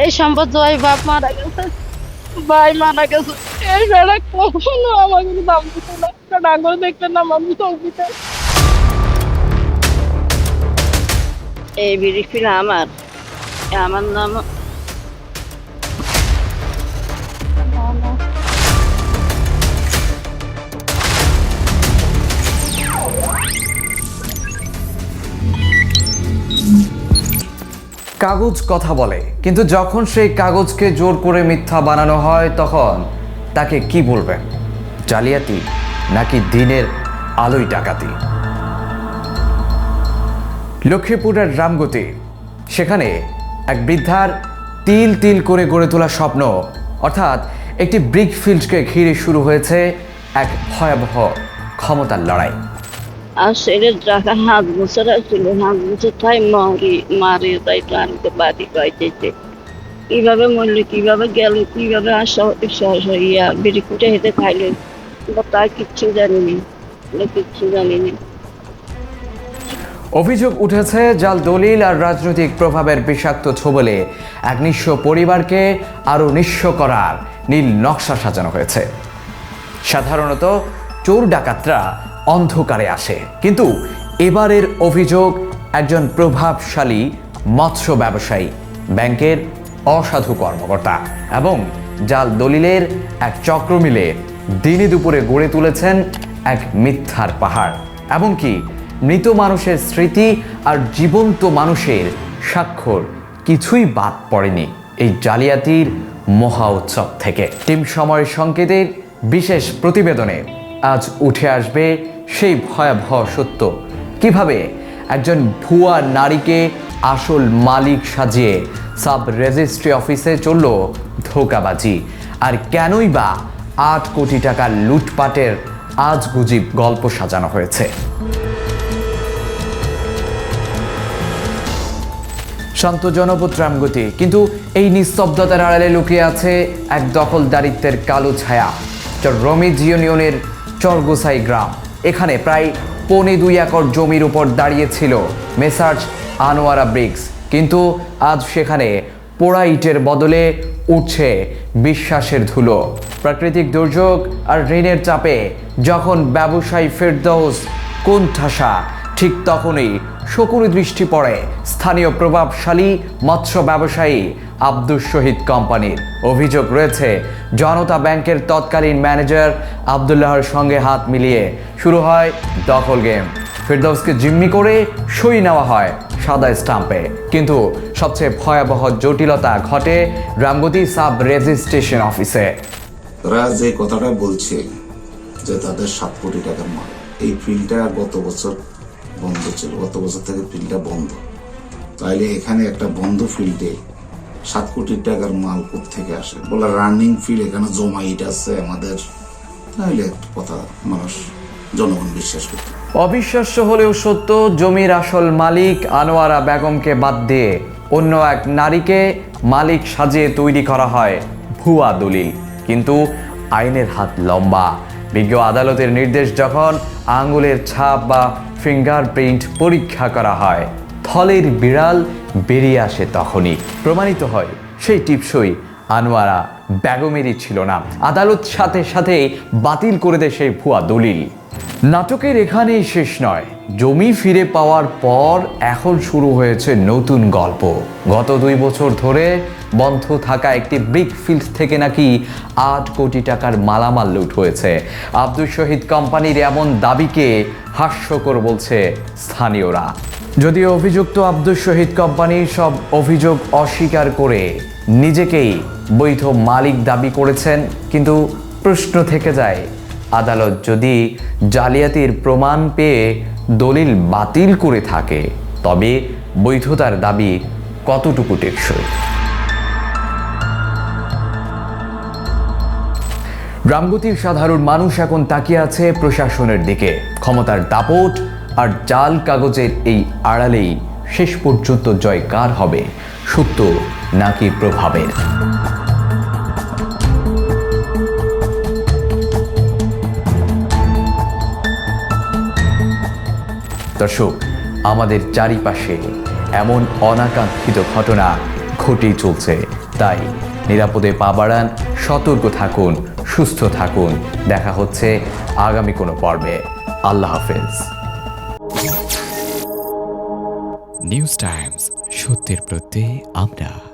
এই সম্পদ ওই বাপ মারা গেছে, ভাই মারা গেছে। এই বেড়া কখনো আমাকে দাম দিতে না, ডাঙ্গর দেখতে না আমি চৌকিতে। এই বিড়ি ছিল আমার, আমার নাম কাগজ কথা বলে, কিন্তু যখন সেই কাগজকে জোর করে মিথ্যা বানানো হয় তখন তাকে কি বলবেন? জালিয়াতি নাকি দিনের আলোয় ডাকাতি? লক্ষ্মীপুরের রামগতি, সেখানে এক বৃদ্ধার তিল তিল করে গড়ে তোলা স্বপ্ন, অর্থাৎ একটি ব্রিক ফিল্ডকে ঘিরে শুরু হয়েছে এক ভয়াবহ ক্ষমতার লড়াই। আর সেটা টাকা হাত বছর ছিল, হাত বছর তাই মারে তাই তো আনতে বাড়ি পাইতেছে। কিভাবে মরলে, কিভাবে গেল, কিভাবে আসা ইয়া বিড়ি কুটে হেঁটে খাইলে, তা কিচ্ছু জানিনি, কিচ্ছু জানিনি। অভিযোগ উঠেছে জাল দলিল আর রাজনৈতিক প্রভাবের বিষাক্ত ছোবলে এক নিঃস্ব পরিবারকে আরও নিঃস্ব করার নীল নকশা সাজানো হয়েছে। সাধারণত চোর ডাকাতরা অন্ধকারে আসে, কিন্তু এবারের অভিযোগ একজন প্রভাবশালী মৎস্য ব্যবসায়ী, ব্যাংকের অসাধু কর্মকর্তা এবং জাল দলিলের এক চক্র মিলে দিনে দুপুরে গড়ে তুলেছেন এক মিথ্যার পাহাড়। এমনকি মৃত মানুষের স্মৃতি আর জীবন্ত মানুষের স্বাক্ষর কিছুই বাদ পড়েনি এই জালিয়াতির মহা উৎসব থেকে। টিম সময়ের সংকেতের বিশেষ প্রতিবেদনে আজ উঠে আসবে সেই ভয়াবহ সত্য, কিভাবে একজন ভুয়া নারীকে আসল মালিক সাজিয়ে সাব রেজিস্ট্রি অফিসে চলল ধোঁকাবাজি, আর কেনই বা ৮ কোটি টাকার লুটপাটের আজগুজিব গল্প সাজানো হয়েছে। শান্ত জনপদ রামগতি, কিন্তু এই নিস্তব্ধতার আড়ালে লুকিয়ে আছে এক দখলদারিত্বের কালো ছায়া। রমিজ ইউনিয়নের চরগোসাই গ্রাম, এখানে প্রায় 2.25 একর জমির উপর দাঁড়িয়েছিল মেসার্স আনোয়ারা ব্রিক্স, কিন্তু আজ সেখানে পোড়া ইটের বদলে উঠছে বিশ্বাসের ধুলো। প্রাকৃতিক দুর্যোগ আর ঋণের চাপে যখন ব্যবসায়ী ফেরদৌস কোণঠাসা, ঠিক তখনই শকুনি দৃষ্টি পড়ে স্থানীয় প্রভাবশালী মৎস্য ব্যবসায়ী আব্দুস শহীদ কোম্পানির। অভিযোগ রয়েছে জনতা ব্যাংকের তৎকালীন ম্যানেজার আবদুল্লাহর সঙ্গে হাত মিলিয়ে শুরু হয় দখল গেম। ফেরদৌসকে জিম্মি করে সই নেওয়া হয় সাদা স্টাম্পে, কিন্তু সবচেয়ে ভয়াবহ জটিলতা ঘটে রামগতি সাব রেজিস্ট্রেশন অফিসে। তারা যে কথাটা বলছে যে তাদের 7 কোটি টাকার মাল, এই ফিল্ডটা গত বছর বন্ধ ছিল, গত বছর থেকে ফিল্ডটা বন্ধ। তাইলে এখানে একটা বন্ধ ফিল্ডে 7 কোটি টাকার মাল কোত্থেকে আসে? বলে রানিং ফিল্ড এখানে জমাইট আছে আমাদের, তাহলে একটা কথা মানুষ জনগণ বিশ্বাস করত। অবিশ্বাস্য হলেও সত্য, জমির আসল মালিক আনোয়ারা বেগমকে বাদ দিয়ে অন্য এক নারীকে মালিক সাজিয়ে তৈরি করা হয় ভুয়া দলিল। কিন্তু আইনের হাত লম্বা। বিজ্ঞ আদালতের নির্দেশ যখন আঙ্গুলের ছাপ বা ফিঙ্গারপ্রিন্ট পরীক্ষা করা হয়, থলের বিড়াল বেরিয়ে আসে তখনই। প্রমাণিত হয় সেই টিপসই আনোয়ারা বেগমেরই ছিল না। আদালত সাথে সাথে বাতিল করে দেয় সেই ভুয়া দলিল। নাটকের এখানেই শেষ নয়। জমি ফিরে পাওয়ার পর এখন শুরু হয়েছে নতুন গল্প। গত 2 বছর ধরে বন্ধ থাকা একটি ব্রিক ফিল্ড থেকে নাকি 8 কোটি টাকার মালামাল লুট হয়েছে। আব্দুস শহীদ কোম্পানির এমন দাবিকে হাস্যকর বলছে স্থানীয়রা। যদিও অভিযুক্ত আব্দুস শহীদ কোম্পানি সব অভিযোগ অস্বীকার করে নিজেকেই বৈধ মালিক দাবি করেছেন, কিন্তু প্রশ্ন থেকে যায়, আদালত যদি জালিয়াতির প্রমাণ পেয়ে দলিল বাতিল করে থাকে, তবে বৈধতার দাবি কতটুকু টেকসই? রামগতির সাধারণ মানুষ এখন তাকিয়ে আছে প্রশাসনের দিকে। ক্ষমতার দাপট আর জাল কাগজের এই আড়ালেই শেষ পর্যন্ত জয় কার হবে, সত্য নাকি প্রভাবের? দর্শক, আমাদের চারিপাশে এমন অনাকাঙ্ক্ষিত ঘটনা ঘটেই চলছে। তাই নিরাপদে পা বাড়ান, সতর্ক থাকুন, সুস্থ থাকুন। দেখা হচ্ছে আগামী কোনো পর্বে। আল্লাহ হাফেজ। নিউজ টাইমস, সত্যের প্রত্যয়ে আমরা।